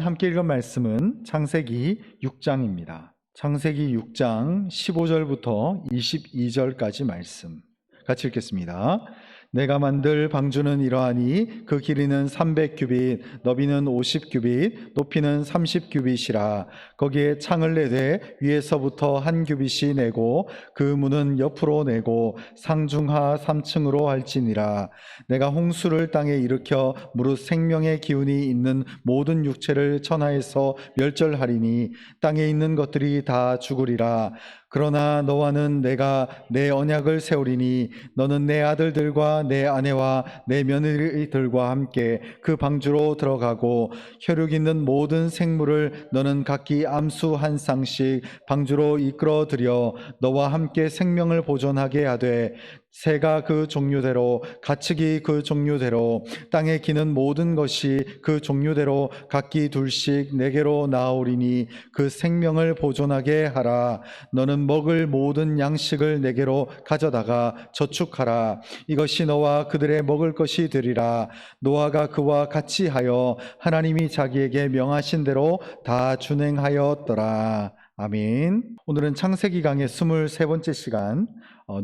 함께 읽은 말씀은 창세기 6장입니다. 창세기 6장 15절부터 22절까지 말씀 같이 읽겠습니다. 내가 만들 방주는 이러하니 그 길이는 300규빗, 너비는 50규빗, 높이는 30규빗이라. 거기에 창을 내되 위에서부터 한 규빗이 내고 그 문은 옆으로 내고 상중하 3층으로 할지니라. 내가 홍수를 땅에 일으켜 무릇 생명의 기운이 있는 모든 육체를 천하에서 멸절하리니 땅에 있는 것들이 다 죽으리라. 그러나 너와는 내가 내 언약을 세우리니 너는 내 아들들과 내 아내와 내 며느리들과 함께 그 방주로 들어가고 혈육 있는 모든 생물을 너는 각기 암수 한 쌍씩 방주로 이끌어 들여 너와 함께 생명을 보존하게 하되 새가 그 종류대로 가축이 그 종류대로 땅에 기는 모든 것이 그 종류대로 각기 둘씩 내게로 나오리니 그 생명을 보존하게 하라. 너는 먹을 모든 양식을 내게로 가져다가 저축하라. 이것이 너와 그들의 먹을 것이 되리라. 노아가 그와 같이 하여 하나님이 자기에게 명하신 대로 다 준행하였더라. 아멘. 오늘은 창세기 강의 23번째 시간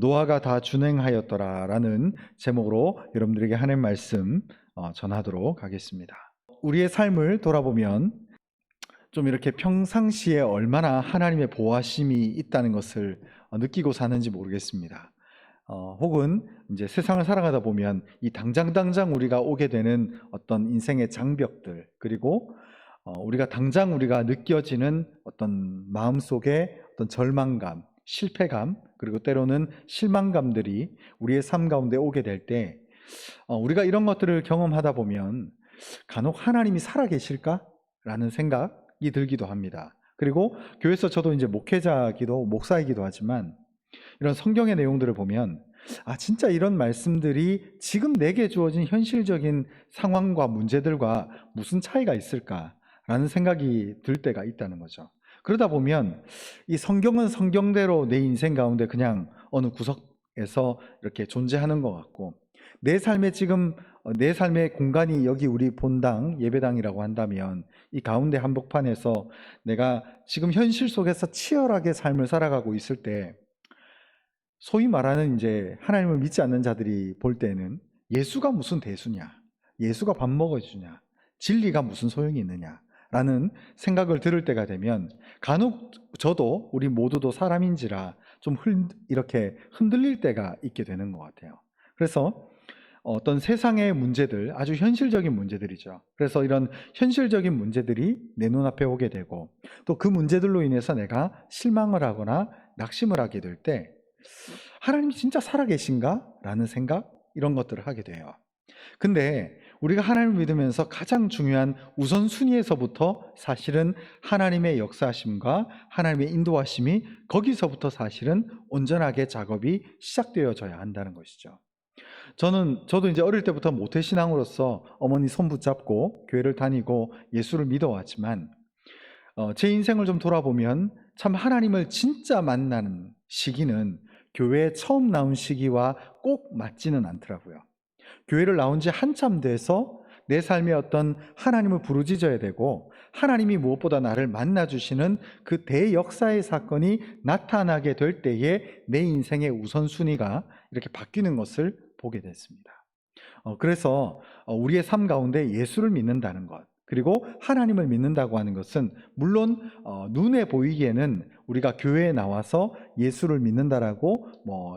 노아가 다 준행하였더라 라는 제목으로 여러분들에게 하나님 말씀 전하도록 하겠습니다. 우리의 삶을 돌아보면 좀 이렇게 평상시에 얼마나 하나님의 보호하심이 있다는 것을 느끼고 사는지 모르겠습니다. 혹은 이제 세상을 살아가다 보면 이 당장 우리가 오게 되는 어떤 인생의 장벽들, 그리고 우리가 느껴지는 어떤 마음속의 어떤 절망감, 실패감, 그리고 때로는 실망감들이 우리의 삶 가운데 오게 될 때 우리가 이런 것들을 경험하다 보면 간혹 하나님이 살아계실까? 라는 생각이 들기도 합니다. 그리고 교회에서 저도 이제 목사이기도 하지만 이런 성경의 내용들을 보면 진짜 이런 말씀들이 지금 내게 주어진 현실적인 상황과 문제들과 무슨 차이가 있을까라는 생각이 들 때가 있다는 거죠. 그러다 보면 이 성경은 성경대로 내 인생 가운데 그냥 어느 구석에서 이렇게 존재하는 것 같고, 내 삶의 공간이 여기 우리 본당, 예배당이라고 한다면 이 가운데 한복판에서 내가 지금 현실 속에서 치열하게 삶을 살아가고 있을 때 소위 말하는 이제 하나님을 믿지 않는 자들이 볼 때는 예수가 무슨 대수냐, 예수가 밥 먹어주냐, 진리가 무슨 소용이 있느냐 라는 생각을 들을 때가 되면 간혹 저도 우리 모두도 사람인지라 좀 이렇게 흔들릴 때가 있게 되는 것 같아요. 그래서 어떤 세상의 문제들, 아주 현실적인 문제들이죠. 그래서 이런 현실적인 문제들이 내 눈앞에 오게 되고 또 그 문제들로 인해서 내가 실망을 하거나 낙심을 하게 될 때 하나님이 진짜 살아계신가? 라는 생각, 이런 것들을 하게 돼요. 근데 우리가 하나님을 믿으면서 가장 중요한 우선순위에서부터 사실은 하나님의 역사하심과 하나님의 인도하심이 거기서부터 사실은 온전하게 작업이 시작되어져야 한다는 것이죠. 저도 이제 어릴 때부터 모태신앙으로서 어머니 손 붙잡고 교회를 다니고 예수를 믿어왔지만 제 인생을 좀 돌아보면 참 하나님을 진짜 만나는 시기는 교회에 처음 나온 시기와 꼭 맞지는 않더라고요. 교회를 나온 지 한참 돼서 내 삶에 어떤 하나님을 부르짖어야 되고 하나님이 무엇보다 나를 만나주시는 그 대역사의 사건이 나타나게 될 때에 내 인생의 우선순위가 이렇게 바뀌는 것을 보게 됐습니다. 그래서 우리의 삶 가운데 예수를 믿는다는 것, 그리고 하나님을 믿는다고 하는 것은 물론 눈에 보이기에는 우리가 교회에 나와서 예수를 믿는다라고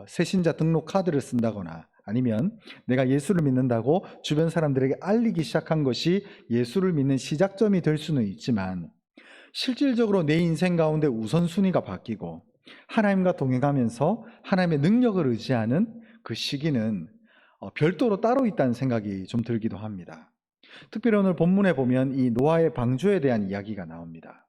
새신자 등록 카드를 쓴다거나 아니면 내가 예수를 믿는다고 주변 사람들에게 알리기 시작한 것이 예수를 믿는 시작점이 될 수는 있지만, 실질적으로 내 인생 가운데 우선순위가 바뀌고 하나님과 동행하면서 하나님의 능력을 의지하는 그 시기는 별도로 따로 있다는 생각이 좀 들기도 합니다. 특별히 오늘 본문에 보면 이 노아의 방주에 대한 이야기가 나옵니다.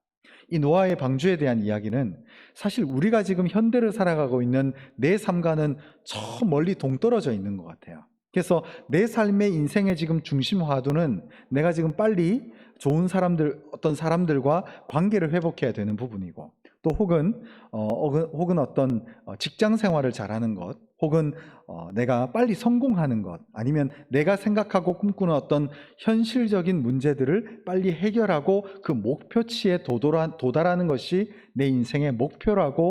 이 노아의 방주에 대한 이야기는 사실 우리가 지금 현대를 살아가고 있는 내 삶과는 저 멀리 동떨어져 있는 것 같아요. 그래서 내 삶의 인생의 지금 중심 화두는 내가 지금 빨리 좋은 사람들, 어떤 사람들과 관계를 회복해야 되는 부분이고, 또 혹은 어떤 직장 생활을 잘하는 것, 혹은 내가 빨리 성공하는 것, 아니면 내가 생각하고 꿈꾸는 어떤 현실적인 문제들을 빨리 해결하고 그 목표치에 도달하는 것이 내 인생의 목표라고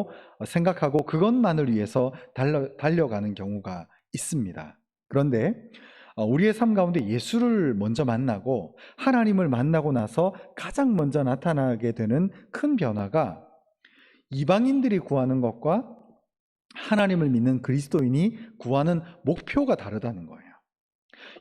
생각하고 그것만을 위해서 달려가는 경우가 있습니다. 그런데 우리의 삶 가운데 예수를 먼저 만나고 하나님을 만나고 나서 가장 먼저 나타나게 되는 큰 변화가 이방인들이 구하는 것과 하나님을 믿는 그리스도인이 구하는 목표가 다르다는 거예요.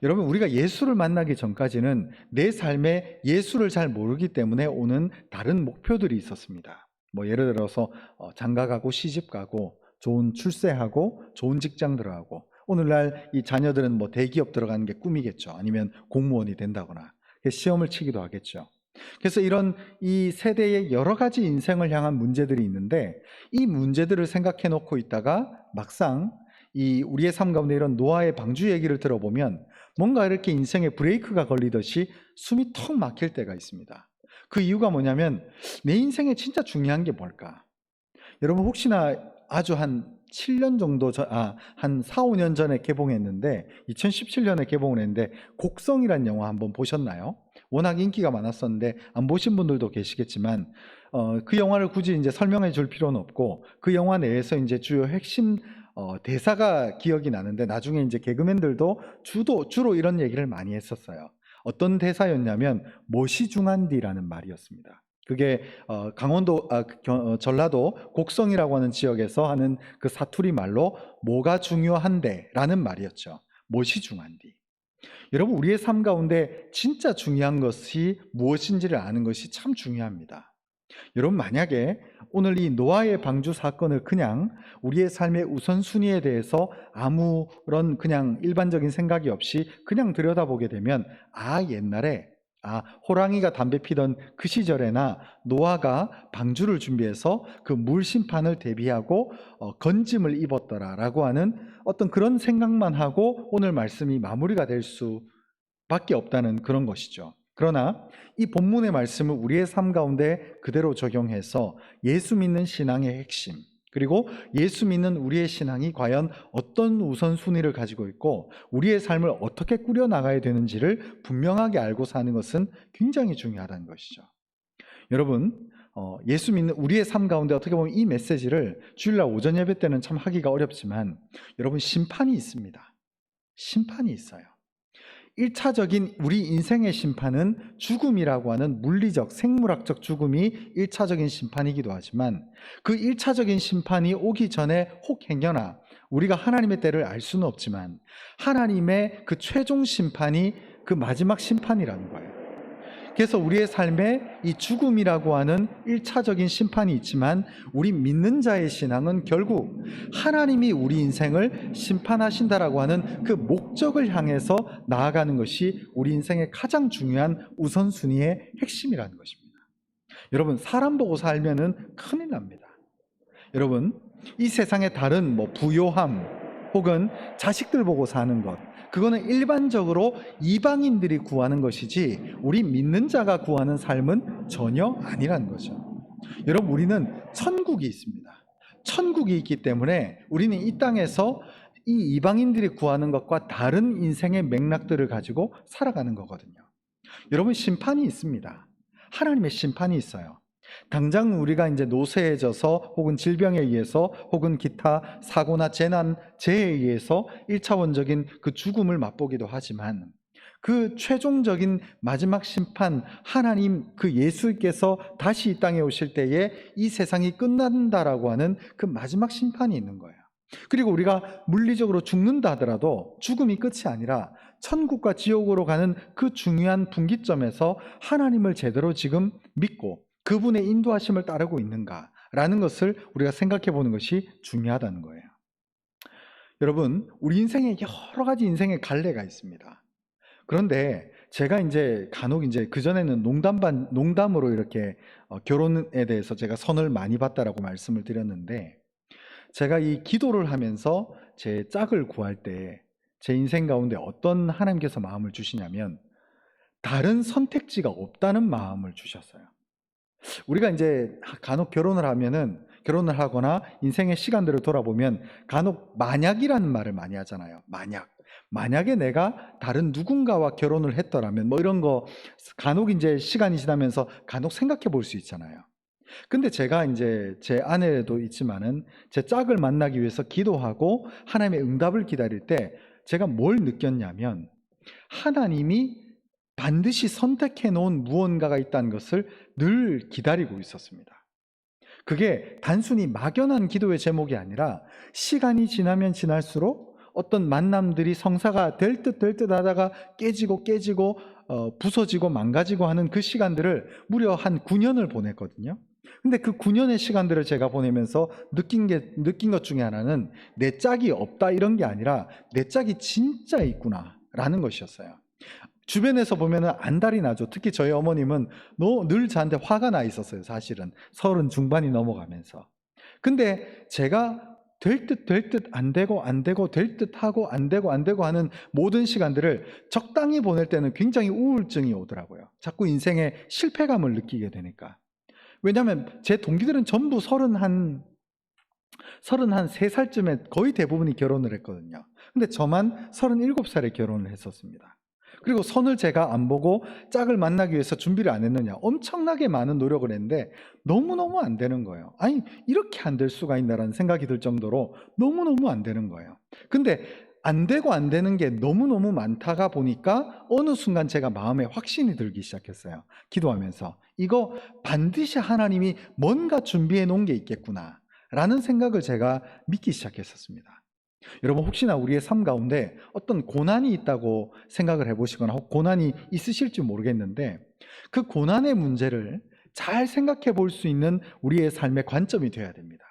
여러분, 우리가 예수를 만나기 전까지는 내 삶에 예수를 잘 모르기 때문에 오는 다른 목표들이 있었습니다. 예를 들어서 장가 가고 시집 가고 좋은 출세하고 좋은 직장 들어가고, 오늘날 이 자녀들은 대기업 들어가는 게 꿈이겠죠. 아니면 공무원이 된다거나 시험을 치기도 하겠죠. 그래서 이런 이 세대의 여러 가지 인생을 향한 문제들이 있는데, 이 문제들을 생각해 놓고 있다가 막상 이 우리의 삶 가운데 이런 노아의 방주 얘기를 들어보면 뭔가 이렇게 인생에 브레이크가 걸리듯이 숨이 턱 막힐 때가 있습니다. 그 이유가 뭐냐면, 내 인생에 진짜 중요한 게 뭘까? 여러분, 혹시나 아주 한 7년 정도 한 4, 5년 전에 개봉했는데, 2017년에 개봉을 했는데, 곡성이란 영화 한번 보셨나요? 워낙 인기가 많았었는데 안 보신 분들도 계시겠지만, 그 영화를 굳이 이제 설명해 줄 필요는 없고, 그 영화 내에서 이제 주요 핵심 대사가 기억이 나는데, 나중에 이제 개그맨들도 주로 이런 얘기를 많이 했었어요. 어떤 대사였냐면 못이 중한디라는 말이었습니다. 그게 강원도 전라도 곡성이라고 하는 지역에서 하는 그 사투리 말로 뭐가 중요한데라는 말이었죠. 못이 중한디. 여러분, 우리의 삶 가운데 진짜 중요한 것이 무엇인지를 아는 것이 참 중요합니다. 여러분, 만약에 오늘 이 노아의 방주 사건을 그냥 우리의 삶의 우선순위에 대해서 아무런 그냥 일반적인 생각이 없이 그냥 들여다보게 되면, 옛날에 호랑이가 담배 피던 그 시절에나 노아가 방주를 준비해서 그 물 심판을 대비하고 건짐을 입었더라라고 하는 어떤 그런 생각만 하고 오늘 말씀이 마무리가 될 수밖에 없다는 그런 것이죠. 그러나 이 본문의 말씀을 우리의 삶 가운데 그대로 적용해서 예수 믿는 신앙의 핵심, 그리고 예수 믿는 우리의 신앙이 과연 어떤 우선순위를 가지고 있고 우리의 삶을 어떻게 꾸려나가야 되는지를 분명하게 알고 사는 것은 굉장히 중요하다는 것이죠. 여러분, 예수 믿는 우리의 삶 가운데 어떻게 보면 이 메시지를 주일날 오전 예배 때는 참 하기가 어렵지만, 여러분, 심판이 있습니다. 심판이 있어요. 1차적인 우리 인생의 심판은 죽음이라고 하는 물리적, 생물학적 죽음이 1차적인 심판이기도 하지만, 그 1차적인 심판이 오기 전에 혹 행여나 우리가 하나님의 때를 알 수는 없지만 하나님의 그 최종 심판이 그 마지막 심판이라는 거예요. 그래서 우리의 삶에 이 죽음이라고 하는 1차적인 심판이 있지만, 우리 믿는 자의 신앙은 결국 하나님이 우리 인생을 심판하신다라고 하는 그 목적을 향해서 나아가는 것이 우리 인생의 가장 중요한 우선순위의 핵심이라는 것입니다. 여러분, 사람 보고 살면은 큰일 납니다. 여러분, 이 세상의 다른 부요함 혹은 자식들 보고 사는 것, 그거는 일반적으로 이방인들이 구하는 것이지 우리 믿는 자가 구하는 삶은 전혀 아니라는 거죠. 여러분, 우리는 천국이 있습니다. 천국이 있기 때문에 우리는 이 땅에서 이 이방인들이 구하는 것과 다른 인생의 맥락들을 가지고 살아가는 거거든요. 여러분, 심판이 있습니다. 하나님의 심판이 있어요. 당장 우리가 이제 노쇠해져서 혹은 질병에 의해서 혹은 기타 사고나 재난, 재해에 의해서 1차원적인 그 죽음을 맛보기도 하지만, 그 최종적인 마지막 심판, 하나님 그 예수께서 다시 이 땅에 오실 때에 이 세상이 끝난다라고 하는 그 마지막 심판이 있는 거예요. 그리고 우리가 물리적으로 죽는다 하더라도 죽음이 끝이 아니라 천국과 지옥으로 가는 그 중요한 분기점에서 하나님을 제대로 지금 믿고 그분의 인도하심을 따르고 있는가라는 것을 우리가 생각해 보는 것이 중요하다는 거예요. 여러분, 우리 인생에 여러 가지 인생의 갈래가 있습니다. 그런데 제가 이제 간혹 이제 그전에는 농담으로 이렇게 결혼에 대해서 제가 선을 많이 봤다라고 말씀을 드렸는데, 제가 이 기도를 하면서 제 짝을 구할 때 제 인생 가운데 어떤 하나님께서 마음을 주시냐면, 다른 선택지가 없다는 마음을 주셨어요. 우리가 이제 간혹 결혼을 하거나 인생의 시간들을 돌아보면 간혹 만약이라는 말을 많이 하잖아요. 만약에 내가 다른 누군가와 결혼을 했더라면 뭐 이런 거 간혹 이제 시간이 지나면서 간혹 생각해 볼 수 있잖아요. 근데 제가 이제 제 아내도 있지만은 제 짝을 만나기 위해서 기도하고 하나님의 응답을 기다릴 때 제가 뭘 느꼈냐면 하나님이 반드시 선택해 놓은 무언가가 있다는 것을 늘 기다리고 있었습니다. 그게 단순히 막연한 기도의 제목이 아니라 시간이 지나면 지날수록 어떤 만남들이 성사가 될 듯 하다가 깨지고 부서지고 망가지고 하는 그 시간들을 무려 한 9년을 보냈거든요. 근데 그 9년의 시간들을 제가 보내면서 느낀 것 중에 하나는 내 짝이 없다 이런 게 아니라 내 짝이 진짜 있구나라는 것이었어요. 주변에서 보면은 안달이 나죠. 특히 저희 어머님은 늘 저한테 화가 나 있었어요. 사실은 30 중반이 넘어가면서. 근데 제가 될 듯 안 되고 될 듯 하고 안 되고 하는 모든 시간들을 적당히 보낼 때는 굉장히 우울증이 오더라고요. 자꾸 인생의 실패감을 느끼게 되니까. 왜냐하면 제 동기들은 전부 33살쯤에 거의 대부분이 결혼을 했거든요. 근데 저만 37살에 결혼을 했었습니다. 그리고 선을 제가 안 보고 짝을 만나기 위해서 준비를 안 했느냐. 엄청나게 많은 노력을 했는데 너무너무 안 되는 거예요. 아니, 이렇게 안 될 수가 있나라는 생각이 들 정도로 너무너무 안 되는 거예요. 근데 안 되고 안 되는 게 너무너무 많다가 보니까 어느 순간 제가 마음에 확신이 들기 시작했어요. 기도하면서. 이거 반드시 하나님이 뭔가 준비해 놓은 게 있겠구나 라는 생각을 제가 믿기 시작했었습니다. 여러분, 혹시나 우리의 삶 가운데 어떤 고난이 있다고 생각을 해보시거나 고난이 있으실지 모르겠는데 그 고난의 문제를 잘 생각해 볼 수 있는 우리의 삶의 관점이 되어야 됩니다.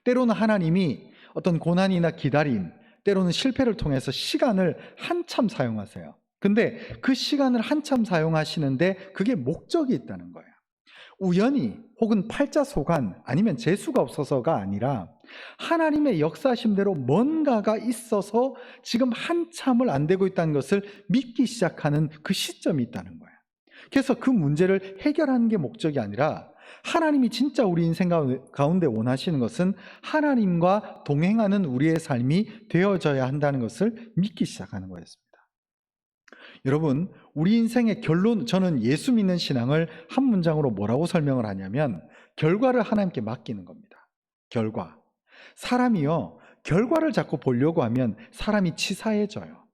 때로는 하나님이 어떤 고난이나 기다림, 때로는 실패를 통해서 시간을 한참 사용하세요. 근데 그 시간을 한참 사용하시는데 그게 목적이 있다는 거예요. 우연히 혹은 팔자소간 아니면 재수가 없어서가 아니라 하나님의 역사심대로 뭔가가 있어서 지금 한참을 안 되고 있다는 것을 믿기 시작하는 그 시점이 있다는 거예요. 그래서 그 문제를 해결하는 게 목적이 아니라 하나님이 진짜 우리 인생 가운데 원하시는 것은 하나님과 동행하는 우리의 삶이 되어져야 한다는 것을 믿기 시작하는 거였습니다. 여러분, 우리 인생의 결론, 저는 예수 믿는 신앙을 한 문장으로 뭐라고 설명을 하냐면 결과를 하나님께 맡기는 겁니다. 결과. 사람이요, 결과를 자꾸 보려고 하면 사람이 치사해져요.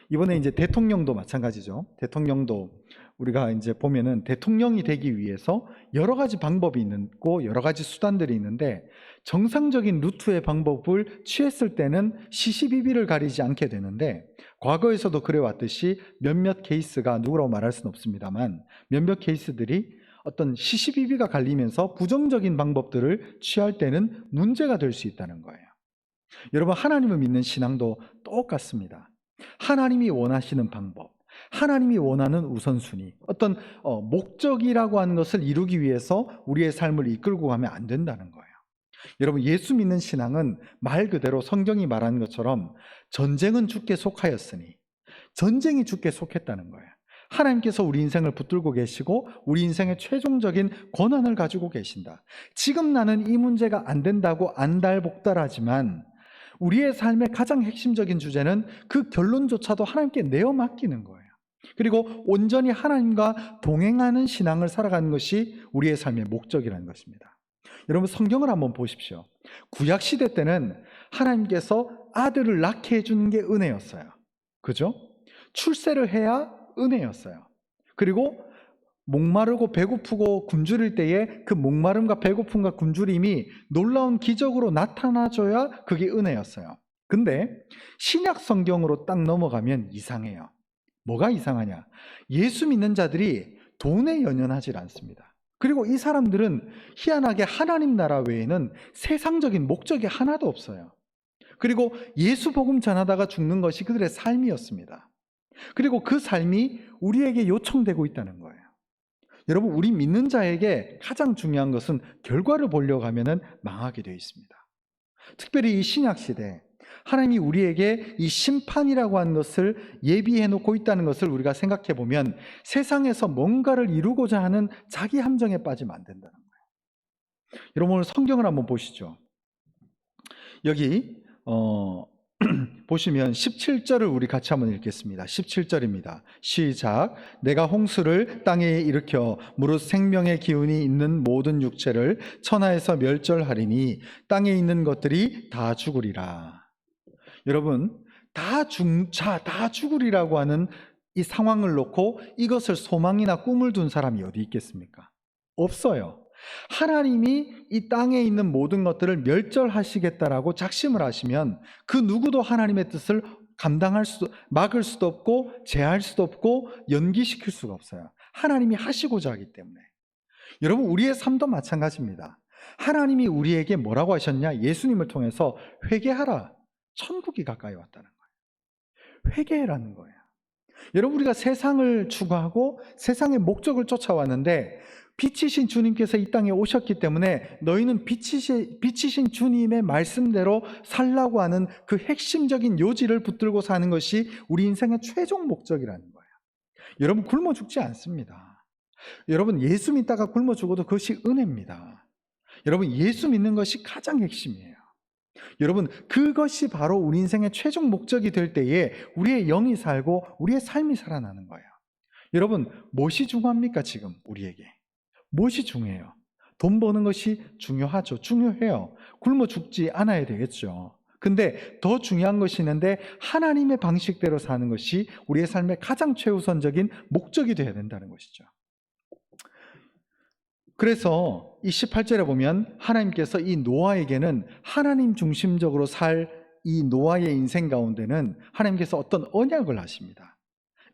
이번에 이제 대통령도 마찬가지죠. 대통령도 우리가 이제 보면은 대통령이 되기 위해서 여러 가지 방법이 있고 여러 가지 수단들이 있는데 정상적인 루트의 방법을 취했을 때는 시시비비를 가리지 않게 되는데 과거에서도 그래왔듯이 몇몇 케이스가 누구라고 말할 수는 없습니다만 몇몇 케이스들이 어떤 시시비비가 갈리면서 부정적인 방법들을 취할 때는 문제가 될 수 있다는 거예요. 여러분, 하나님을 믿는 신앙도 똑같습니다. 하나님이 원하시는 방법, 하나님이 원하는 우선순위, 어떤 목적이라고 하는 것을 이루기 위해서 우리의 삶을 이끌고 가면 안 된다는 거예요. 여러분, 예수 믿는 신앙은 말 그대로 성경이 말하는 것처럼 전쟁은 주께 속하였으니 전쟁이 주께 속했다는 거예요. 하나님께서 우리 인생을 붙들고 계시고 우리 인생의 최종적인 권한을 가지고 계신다. 지금 나는 이 문제가 안 된다고 안달복달하지만 우리의 삶의 가장 핵심적인 주제는 그 결론조차도 하나님께 내어 맡기는 거예요. 그리고 온전히 하나님과 동행하는 신앙을 살아가는 것이 우리의 삶의 목적이라는 것입니다. 여러분, 성경을 한번 보십시오. 구약 시대 때는 하나님께서 아들을 낳게 해주는 게 은혜였어요. 그죠? 출세를 해야 은혜였어요. 그리고 목마르고 배고프고 굶주릴 때에 그 목마름과 배고픔과 굶주림이 놀라운 기적으로 나타나줘야 그게 은혜였어요. 근데 신약 성경으로 딱 넘어가면 이상해요. 뭐가 이상하냐? 예수 믿는 자들이 돈에 연연하지 않습니다. 그리고 이 사람들은 희한하게 하나님 나라 외에는 세상적인 목적이 하나도 없어요. 그리고 예수 복음 전하다가 죽는 것이 그들의 삶이었습니다. 그리고 그 삶이 우리에게 요청되고 있다는 거예요. 여러분, 우리 믿는 자에게 가장 중요한 것은 결과를 보려고 하면 망하게 되어 있습니다. 특별히 이 신약 시대 하나님이 우리에게 이 심판이라고 하는 것을 예비해 놓고 있다는 것을 우리가 생각해 보면 세상에서 뭔가를 이루고자 하는 자기 함정에 빠지면 안 된다는 거예요. 여러분 오늘 성경을 한번 보시죠. 여기 보시면 17절을 우리 같이 한번 읽겠습니다. 17절입니다. 시작. 내가 홍수를 땅에 일으켜 무릇 생명의 기운이 있는 모든 육체를 천하에서 멸절하리니 땅에 있는 것들이 다 죽으리라. 여러분, 다 죽으리라고 하는 이 상황을 놓고 이것을 소망이나 꿈을 둔 사람이 어디 있겠습니까? 없어요. 하나님이 이 땅에 있는 모든 것들을 멸절하시겠다라고 작심을 하시면 그 누구도 하나님의 뜻을 막을 수도 없고 제할 수도 없고 연기시킬 수가 없어요. 하나님이 하시고자 하기 때문에. 여러분, 우리의 삶도 마찬가지입니다. 하나님이 우리에게 뭐라고 하셨냐? 예수님을 통해서 회개하라. 천국이 가까이 왔다는 거예요. 회개라는 거예요. 여러분, 우리가 세상을 추구하고 세상의 목적을 쫓아왔는데 빛이신 주님께서 이 땅에 오셨기 때문에 너희는 빛이신 주님의 말씀대로 살라고 하는 그 핵심적인 요지를 붙들고 사는 것이 우리 인생의 최종 목적이라는 거예요. 여러분, 굶어 죽지 않습니다. 여러분, 예수 믿다가 굶어 죽어도 그것이 은혜입니다. 여러분, 예수 믿는 것이 가장 핵심이에요. 여러분, 그것이 바로 우리 인생의 최종 목적이 될 때에 우리의 영이 살고 우리의 삶이 살아나는 거예요. 여러분, 무엇이 중요합니까? 지금 우리에게 무엇이 중요해요? 돈 버는 것이 중요하죠. 중요해요. 굶어 죽지 않아야 되겠죠. 근데 더 중요한 것이 있는데 하나님의 방식대로 사는 것이 우리의 삶의 가장 최우선적인 목적이 되어야 된다는 것이죠. 그래서 이 18절에 보면 하나님께서 이 노아에게는 하나님 중심적으로 살 이 노아의 인생 가운데는 하나님께서 어떤 언약을 하십니다.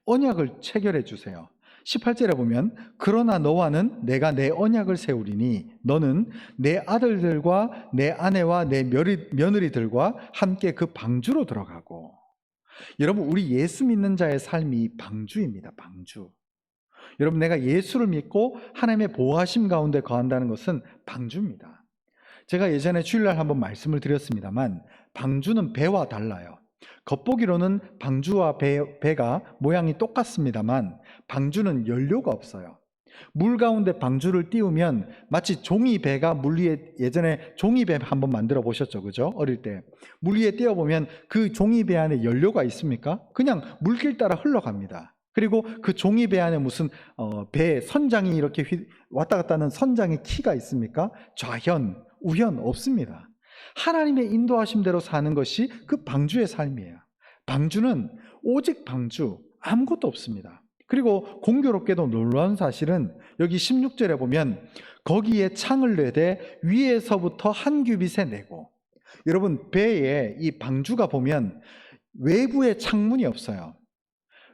언약을 체결해 주세요. 18절에 보면 그러나 너와는 내가 내 언약을 세우리니 너는 내 아들들과 내 아내와 내 며느리들과 함께 그 방주로 들어가고. 여러분, 우리 예수 믿는 자의 삶이 방주입니다. 방주. 여러분, 내가 예수를 믿고 하나님의 보호하심 가운데 거한다는 것은 방주입니다. 제가 예전에 주일날 한번 말씀을 드렸습니다만 방주는 배와 달라요. 겉보기로는 방주와 배가 모양이 똑같습니다만 방주는 연료가 없어요. 물 가운데 방주를 띄우면 마치 종이배가 물 위에, 예전에 종이배 한번 만들어 보셨죠? 그죠? 어릴 때 물 위에 띄워보면 그 종이배 안에 연료가 있습니까? 그냥 물길 따라 흘러갑니다. 그리고 그 종이배 안에 무슨 배 선장이 이렇게 왔다 갔다 하는 선장의 키가 있습니까? 좌현, 우현 없습니다. 하나님의 인도하심대로 사는 것이 그 방주의 삶이에요. 방주는 오직 방주, 아무것도 없습니다. 그리고 공교롭게도 놀라운 사실은 여기 16절에 보면 거기에 창을 내되 위에서부터 한 규빗에 내고. 여러분, 배에 이 방주가 보면 외부에 창문이 없어요.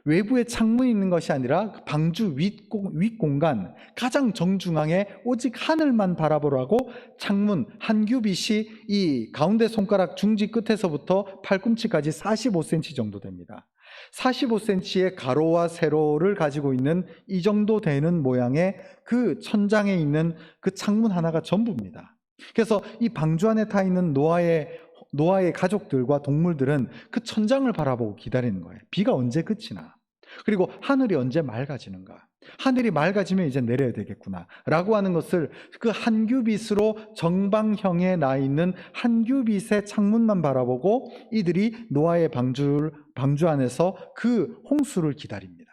외부에 창문이 있는 것이 아니라 방주 윗공간 가장 정중앙에 오직 하늘만 바라보라고 창문 한 규빗이 이 가운데 손가락 중지 끝에서부터 팔꿈치까지 45cm 정도 됩니다. 45cm의 가로와 세로를 가지고 있는 이 정도 되는 모양의 그 천장에 있는 그 창문 하나가 전부입니다. 그래서 이 방주 안에 타 있는 노아의 가족들과 동물들은 그 천장을 바라보고 기다리는 거예요. 비가 언제 그치나, 그리고 하늘이 언제 맑아지는가, 하늘이 맑아지면 이제 내려야 되겠구나 라고 하는 것을 그 한 규빗으로 정방형에 나 있는 한 규빗의 창문만 바라보고 이들이 노아의 방주 안에서 그 홍수를 기다립니다.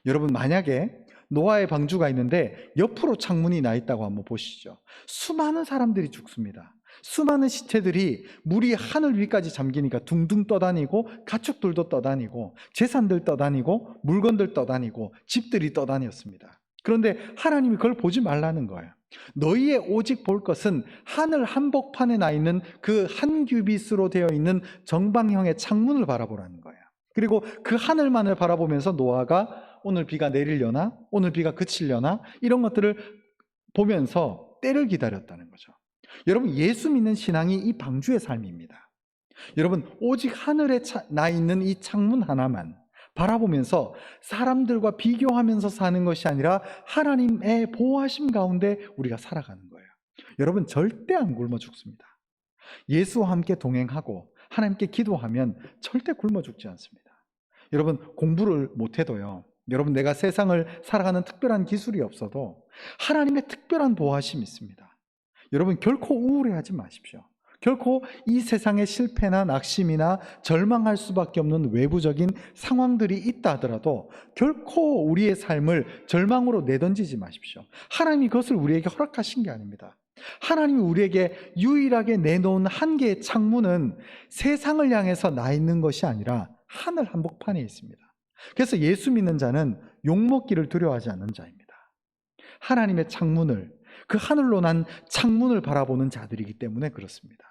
여러분, 만약에 노아의 방주가 있는데 옆으로 창문이 나 있다고 한번 보시죠. 수많은 사람들이 죽습니다. 수많은 시체들이 물이 하늘 위까지 잠기니까 둥둥 떠다니고 가축들도 떠다니고 재산들 떠다니고 물건들 떠다니고 집들이 떠다녔습니다. 그런데 하나님이 그걸 보지 말라는 거예요. 너희의 오직 볼 것은 하늘 한복판에 나 있는 그 한 규빗으로 되어 있는 정방형의 창문을 바라보라는 거예요. 그리고 그 하늘만을 바라보면서 노아가 오늘 비가 내리려나, 오늘 비가 그치려나, 이런 것들을 보면서 때를 기다렸다는 거죠. 여러분, 예수 믿는 신앙이 이 방주의 삶입니다. 여러분, 오직 하늘에 나 있는 이 창문 하나만 바라보면서 사람들과 비교하면서 사는 것이 아니라 하나님의 보호하심 가운데 우리가 살아가는 거예요. 여러분, 절대 안 굶어 죽습니다. 예수와 함께 동행하고 하나님께 기도하면 절대 굶어 죽지 않습니다. 여러분, 공부를 못해도요, 여러분 내가 세상을 살아가는 특별한 기술이 없어도 하나님의 특별한 보호하심이 있습니다. 여러분 결코 우울해하지 마십시오. 결코 이 세상의 실패나 낙심이나 절망할 수밖에 없는 외부적인 상황들이 있다 하더라도 결코 우리의 삶을 절망으로 내던지지 마십시오. 하나님이 그것을 우리에게 허락하신 게 아닙니다. 하나님이 우리에게 유일하게 내놓은 한 개의 창문은 세상을 향해서 나 있는 것이 아니라 하늘 한복판에 있습니다. 그래서 예수 믿는 자는 욕먹기를 두려워하지 않는 자입니다. 하나님의 창문을, 그 하늘로 난 창문을 바라보는 자들이기 때문에 그렇습니다.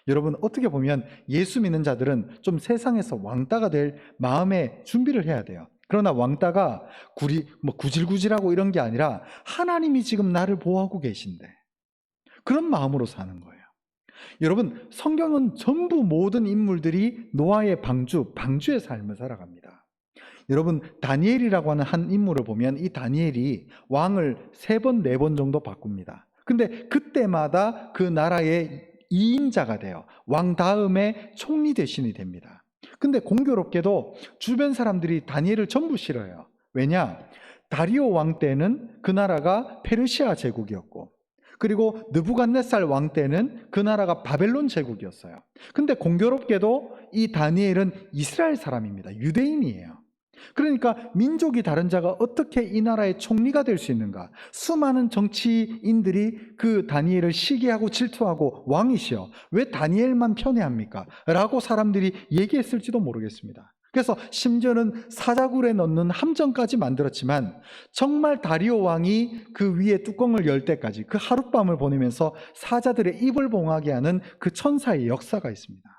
여러분, 어떻게 보면 예수 믿는 자들은 좀 세상에서 왕따가 될 마음의 준비를 해야 돼요. 그러나 왕따가 구질구질하고 이런 게 아니라 하나님이 지금 나를 보호하고 계신데 그런 마음으로 사는 거예요. 여러분, 성경은 전부 모든 인물들이 노아의 방주의 삶을 살아갑니다. 여러분, 다니엘이라고 하는 한 인물을 보면 이 다니엘이 왕을 3번, 4번 정도 바꿉니다. 근데 그때마다 그 나라의 2인자가 돼요. 왕 다음에 총리 대신이 됩니다. 근데 공교롭게도 주변 사람들이 다니엘을 전부 싫어해요. 왜냐? 다리오 왕 때는 그 나라가 페르시아 제국이었고, 그리고 느부갓네살 왕 때는 그 나라가 바벨론 제국이었어요. 근데 공교롭게도 이 다니엘은 이스라엘 사람입니다. 유대인이에요. 그러니까 민족이 다른 자가 어떻게 이 나라의 총리가 될 수 있는가? 수많은 정치인들이 그 다니엘을 시기하고 질투하고 왕이시여 왜 다니엘만 편애합니까? 라고 사람들이 얘기했을지도 모르겠습니다. 그래서 심지어는 사자굴에 넣는 함정까지 만들었지만 정말 다리오 왕이 그 위에 뚜껑을 열 때까지 그 하룻밤을 보내면서 사자들의 입을 봉하게 하는 그 천사의 역사가 있습니다.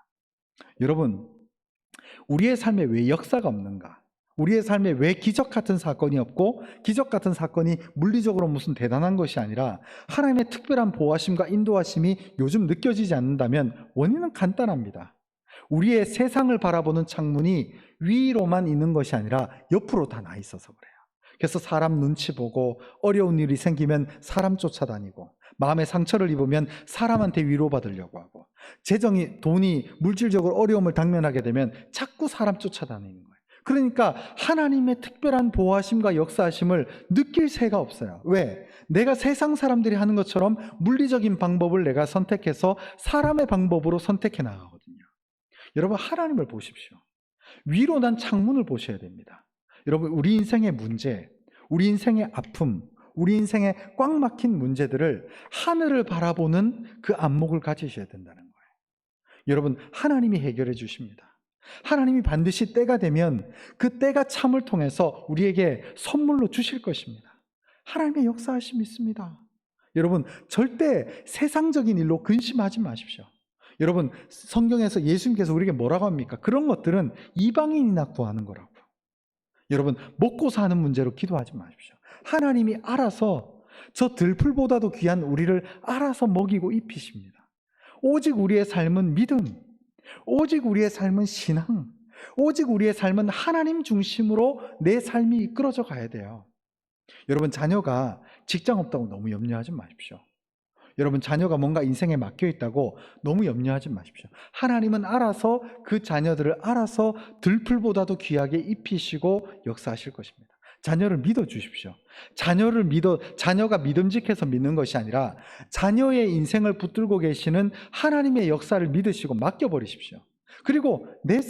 여러분, 우리의 삶에 왜 역사가 없는가? 우리의 삶에 왜 기적 같은 사건이 없고 기적 같은 사건이 물리적으로 무슨 대단한 것이 아니라 하나님의 특별한 보호하심과 인도하심이 요즘 느껴지지 않는다면 원인은 간단합니다. 우리의 세상을 바라보는 창문이 위로만 있는 것이 아니라 옆으로 다 나 있어서 그래요. 그래서 사람 눈치 보고 어려운 일이 생기면 사람 쫓아다니고 마음의 상처를 입으면 사람한테 위로받으려고 하고 돈이 물질적으로 어려움을 당면하게 되면 자꾸 사람 쫓아다니는 거예요. 그러니까 하나님의 특별한 보호하심과 역사하심을 느낄 새가 없어요. 왜? 내가 세상 사람들이 하는 것처럼 물리적인 방법을 내가 선택해서 사람의 방법으로 선택해 나가거든요. 여러분, 하나님을 보십시오. 위로 난 창문을 보셔야 됩니다. 여러분, 우리 인생의 문제, 우리 인생의 아픔, 우리 인생의 꽉 막힌 문제들을 하늘을 바라보는 그 안목을 가지셔야 된다는 거예요. 여러분, 하나님이 해결해 주십니다. 하나님이 반드시 때가 되면 그 때가 참을 통해서 우리에게 선물로 주실 것입니다. 하나님의 역사하심이 있습니다. 여러분, 절대 세상적인 일로 근심하지 마십시오. 여러분, 성경에서 예수님께서 우리에게 뭐라고 합니까? 그런 것들은 이방인이나 구하는 거라고. 여러분, 먹고 사는 문제로 기도하지 마십시오. 하나님이 알아서 저 들풀보다도 귀한 우리를 알아서 먹이고 입히십니다. 오직 우리의 삶은 믿음, 오직 우리의 삶은 신앙, 오직 우리의 삶은 하나님 중심으로 내 삶이 이끌어져 가야 돼요. 여러분, 자녀가 직장 없다고 너무 염려하지 마십시오. 여러분, 자녀가 뭔가 인생에 막혀 있다고 너무 염려하지 마십시오. 하나님은 알아서 그 자녀들을 알아서 들풀보다도 귀하게 입히시고 역사하실 것입니다. 자녀를 믿어 주십시오. 자녀가 믿음직해서 믿는 것이 아니라 자녀의 인생을 붙들고 계시는 하나님의 역사를 믿으시고 맡겨버리십시오. 그리고 내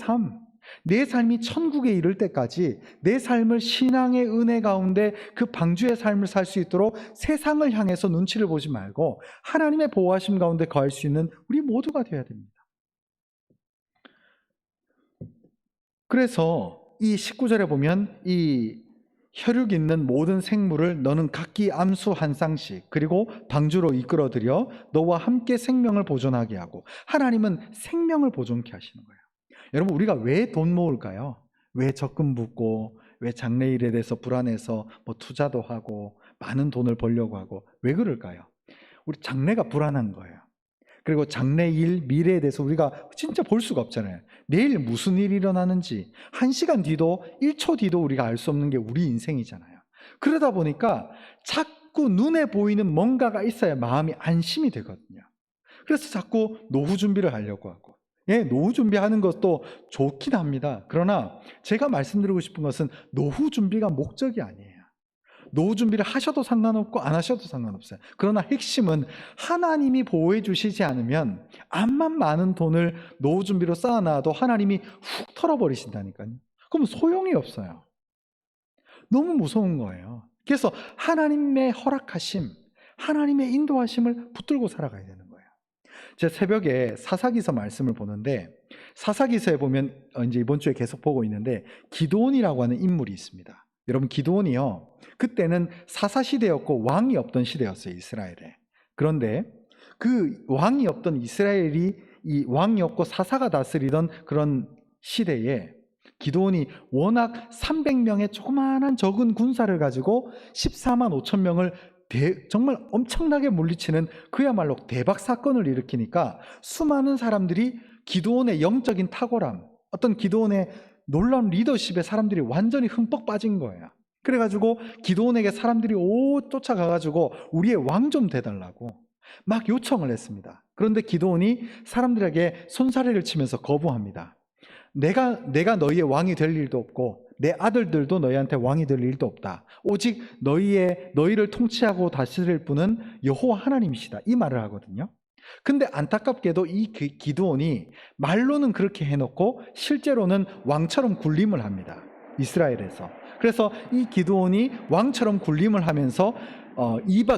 삶이 천국에 이를 때까지 내 삶을 신앙의 은혜 가운데 그 방주의 삶을 살 수 있도록 세상을 향해서 눈치를 보지 말고 하나님의 보호하심 가운데 거할 수 있는 우리 모두가 되어야 됩니다. 그래서 이 19절에 보면 이 혈육 있는 모든 생물을 너는 각기 암수 한 쌍씩 그리고 방주로 이끌어들여 너와 함께 생명을 보존하게 하고, 하나님은 생명을 보존케 하시는 거예요. 여러분, 우리가 왜 돈 모을까요? 왜 적금 붓고 왜 장래일에 대해서 불안해서 투자도 하고 많은 돈을 벌려고 하고 왜 그럴까요? 우리 장래가 불안한 거예요. 그리고 장래일, 미래에 대해서 우리가 진짜 볼 수가 없잖아요. 내일 무슨 일이 일어나는지 1시간 뒤도 1초 뒤도 우리가 알 수 없는 게 우리 인생이잖아요. 그러다 보니까 자꾸 눈에 보이는 뭔가가 있어야 마음이 안심이 되거든요. 그래서 자꾸 노후 준비를 하려고 하고, 예, 노후 준비하는 것도 좋긴 합니다. 그러나 제가 말씀드리고 싶은 것은 노후 준비가 목적이 아니에요. 노후 준비를 하셔도 상관없고 안 하셔도 상관없어요. 그러나 핵심은 하나님이 보호해 주시지 않으면 암만 많은 돈을 노후 준비로 쌓아놔도 하나님이 훅 털어버리신다니까요. 그럼 소용이 없어요. 너무 무서운 거예요. 그래서 하나님의 허락하심, 하나님의 인도하심을 붙들고 살아가야 되는 거예요. 제가 새벽에 사사기서 말씀을 보는데, 사사기서에 보면 이제 이번 주에 계속 보고 있는데 기드온이라고 하는 인물이 있습니다. 여러분, 기드온이요, 그때는 사사 시대였고 왕이 없던 시대였어요, 이스라엘에. 그런데 그 왕이 없던 이스라엘이, 이 왕이 없고 사사가 다스리던 그런 시대에 기드온이 워낙 300명의 조그마한 적은 군사를 가지고 14만 5천 명을 정말 엄청나게 물리치는 그야말로 대박 사건을 일으키니까 수많은 사람들이 기드온의 영적인 탁월함, 어떤 기드온의 놀라운 리더십에 사람들이 완전히 흠뻑 빠진 거예요. 그래가지고 기드온에게 사람들이 쫓아가가지고 우리의 왕 좀 돼달라고 막 요청을 했습니다. 그런데 기드온이 사람들에게 손사래를 치면서 거부합니다. 내가 너희의 왕이 될 일도 없고 내 아들들도 너희한테 왕이 될 일도 없다. 오직 너희를 통치하고 다스릴 분은 여호와 하나님이시다. 이 말을 하거든요. 근데 안타깝게도 이 기드온이 말로는 그렇게 해놓고 실제로는 왕처럼 군림을 합니다, 이스라엘에서. 그래서 이 기드온이 왕처럼 군림을 하면서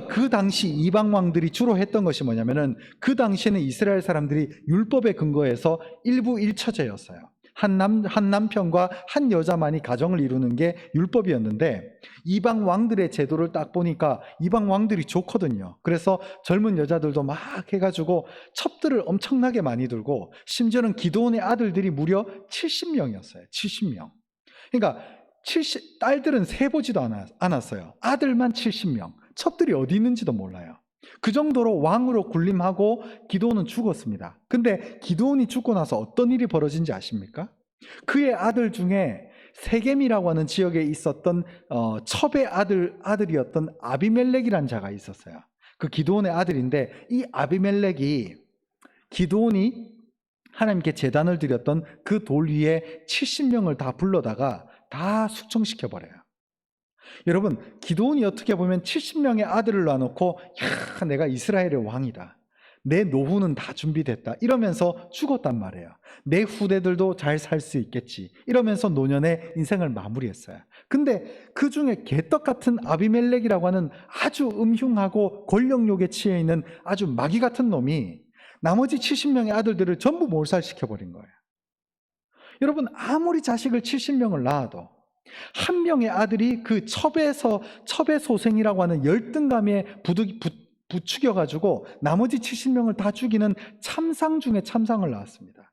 그 당시 이방 왕들이 주로 했던 것이 뭐냐면은, 그 당시에는 이스라엘 사람들이 율법에 근거해서 일부 일처제였어요. 한 남편과 한 여자만이 가정을 이루는 게 율법이었는데, 이방 왕들의 제도를 딱 보니까 이방 왕들이 좋거든요. 그래서 젊은 여자들도 막 해가지고 첩들을 엄청나게 많이 들고, 심지어는 기드온의 아들들이 무려 70명이었어요. 70명. 그러니까 딸들은 세보지도 않았어요. 아들만 70명. 첩들이 어디 있는지도 몰라요. 그 정도로 왕으로 군림하고 기드온은 죽었습니다. 근데 기드온이 죽고 나서 어떤 일이 벌어진지 아십니까? 그의 아들 중에 세겜이라고 하는 지역에 있었던 첩의 아들이었던 아비멜렉이라는 자가 있었어요. 그 기드온의 아들인데, 이 아비멜렉이 기드온이 하나님께 제단을 드렸던 그 돌 위에 70명을 다 불러다가 다 숙청시켜버려요. 여러분, 기드온이 어떻게 보면 70명의 아들을 놔놓고, 야, 내가 이스라엘의 왕이다, 내 노후는 다 준비됐다, 이러면서 죽었단 말이에요. 내 후대들도 잘 살 수 있겠지, 이러면서 노년의 인생을 마무리했어요. 근데 그 중에 개떡 같은 아비멜렉이라고 하는 아주 음흉하고 권력욕에 취해 있는 아주 마귀 같은 놈이 나머지 70명의 아들들을 전부 몰살시켜버린 거예요. 여러분, 아무리 자식을 70명을 낳아도 한 명의 아들이 그 첩의 소생이라고 하는 열등감에 부추겨가지고 나머지 70명을 다 죽이는 참상 중에 참상을 낳았습니다.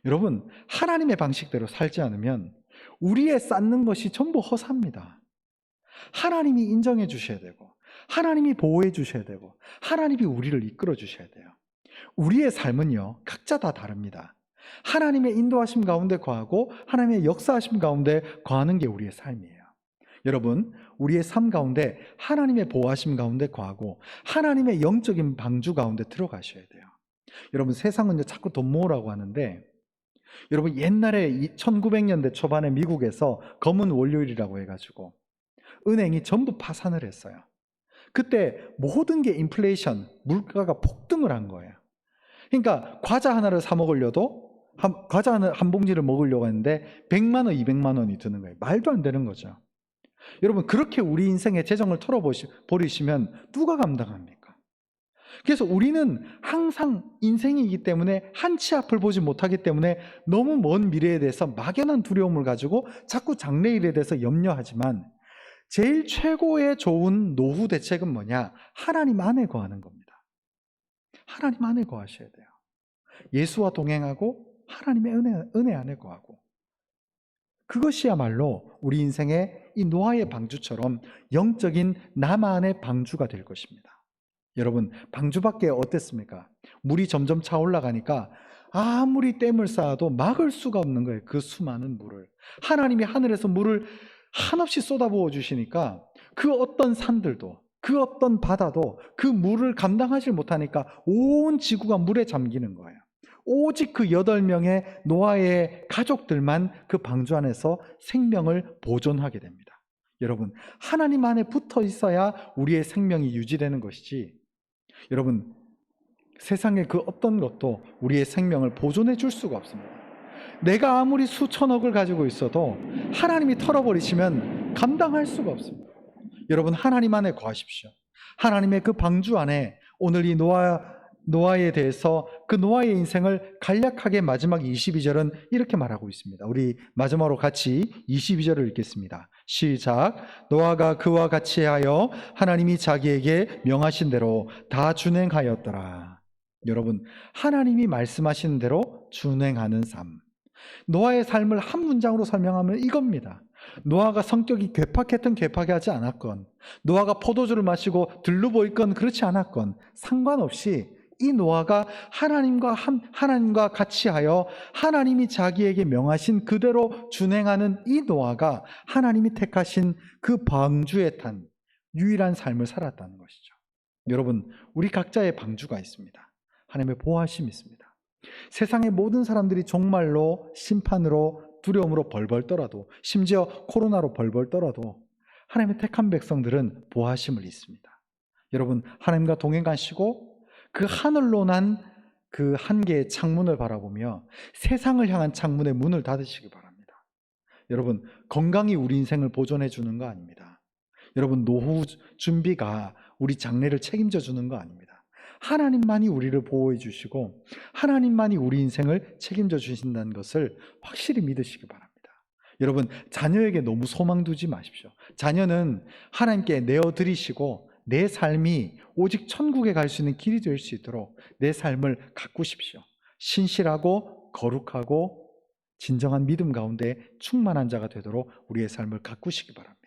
여러분, 하나님의 방식대로 살지 않으면 우리의 쌓는 것이 전부 허사입니다. 하나님이 인정해 주셔야 되고, 하나님이 보호해 주셔야 되고, 하나님이 우리를 이끌어 주셔야 돼요. 우리의 삶은요, 각자 다 다릅니다. 하나님의 인도하심 가운데 거하고 하나님의 역사하심 가운데 거하는 게 우리의 삶이에요. 여러분, 우리의 삶 가운데 하나님의 보호하심 가운데 거하고 하나님의 영적인 방주 가운데 들어가셔야 돼요. 여러분, 세상은 자꾸 돈 모으라고 하는데, 여러분, 옛날에 1900년대 초반에 미국에서 검은 월요일이라고 해가지고 은행이 전부 파산을 했어요. 그때 모든 게 인플레이션, 물가가 폭등을 한 거예요. 그러니까 과자 하나를 사 먹으려도, 과자 한 봉지를 먹으려고 했는데 100만 원, 200만 원이 드는 거예요. 말도 안 되는 거죠. 여러분, 그렇게 우리 인생의 재정을 털어버리시면 누가 감당합니까? 그래서 우리는 항상 인생이기 때문에 한치 앞을 보지 못하기 때문에 너무 먼 미래에 대해서 막연한 두려움을 가지고 자꾸 장래일에 대해서 염려하지만, 제일 최고의 좋은 노후 대책은 뭐냐? 하나님 안에 거하는 겁니다. 하나님 안에 거하셔야 돼요. 예수와 동행하고 하나님의 은혜 안에 거하고, 그것이야말로 우리 인생의 이 노아의 방주처럼 영적인 나만의 방주가 될 것입니다. 여러분, 방주밖에 어땠습니까? 물이 점점 차올라가니까 아무리 댐을 쌓아도 막을 수가 없는 거예요. 그 수많은 물을 하나님이 하늘에서 물을 한없이 쏟아부어 주시니까 그 어떤 산들도, 그 어떤 바다도 그 물을 감당하지 못하니까 온 지구가 물에 잠기는 거예요. 오직 그 8명의 노아의 가족들만 그 방주 안에서 생명을 보존하게 됩니다. 여러분, 하나님 안에 붙어 있어야 우리의 생명이 유지되는 것이지, 여러분, 세상의 그 어떤 것도 우리의 생명을 보존해 줄 수가 없습니다. 내가 아무리 수천억을 가지고 있어도 하나님이 털어버리시면 감당할 수가 없습니다. 여러분, 하나님 안에 거하십시오. 하나님의 그 방주 안에 오늘 이 노아에 대해서 그 노아의 인생을 간략하게 마지막 22절은 이렇게 말하고 있습니다. 우리 마지막으로 같이 22절을 읽겠습니다. 시작. 노아가 그와 같이 하여 하나님이 자기에게 명하신 대로 다 준행하였더라. 여러분, 하나님이 말씀하신 대로 준행하는 삶. 노아의 삶을 한 문장으로 설명하면 이겁니다. 노아가 성격이 괴팍했던 괴팍하지 않았건, 노아가 포도주를 마시고 들르보이건 그렇지 않았건 상관없이 이 노아가 하나님과 같이 하여 하나님이 자기에게 명하신 그대로 준행하는 이 노아가 하나님이 택하신 그 방주에 탄 유일한 삶을 살았다는 것이죠. 여러분, 우리 각자의 방주가 있습니다. 하나님의 보호하심이 있습니다. 세상의 모든 사람들이 종말로, 심판으로, 두려움으로 벌벌 떨어도, 심지어 코로나로 벌벌 떨어도 하나님의 택한 백성들은 보호하심을 있습니다. 여러분, 하나님과 동행하시고 그 하늘로 난 그 한 개의 창문을 바라보며 세상을 향한 창문의 문을 닫으시기 바랍니다. 여러분, 건강이 우리 인생을 보존해 주는 거 아닙니다. 여러분, 노후 준비가 우리 장래를 책임져 주는 거 아닙니다. 하나님만이 우리를 보호해 주시고 하나님만이 우리 인생을 책임져 주신다는 것을 확실히 믿으시기 바랍니다. 여러분, 자녀에게 너무 소망 두지 마십시오. 자녀는 하나님께 내어드리시고 내 삶이 오직 천국에 갈 수 있는 길이 될 수 있도록 내 삶을 가꾸십시오. 신실하고 거룩하고 진정한 믿음 가운데 충만한 자가 되도록 우리의 삶을 가꾸시기 바랍니다.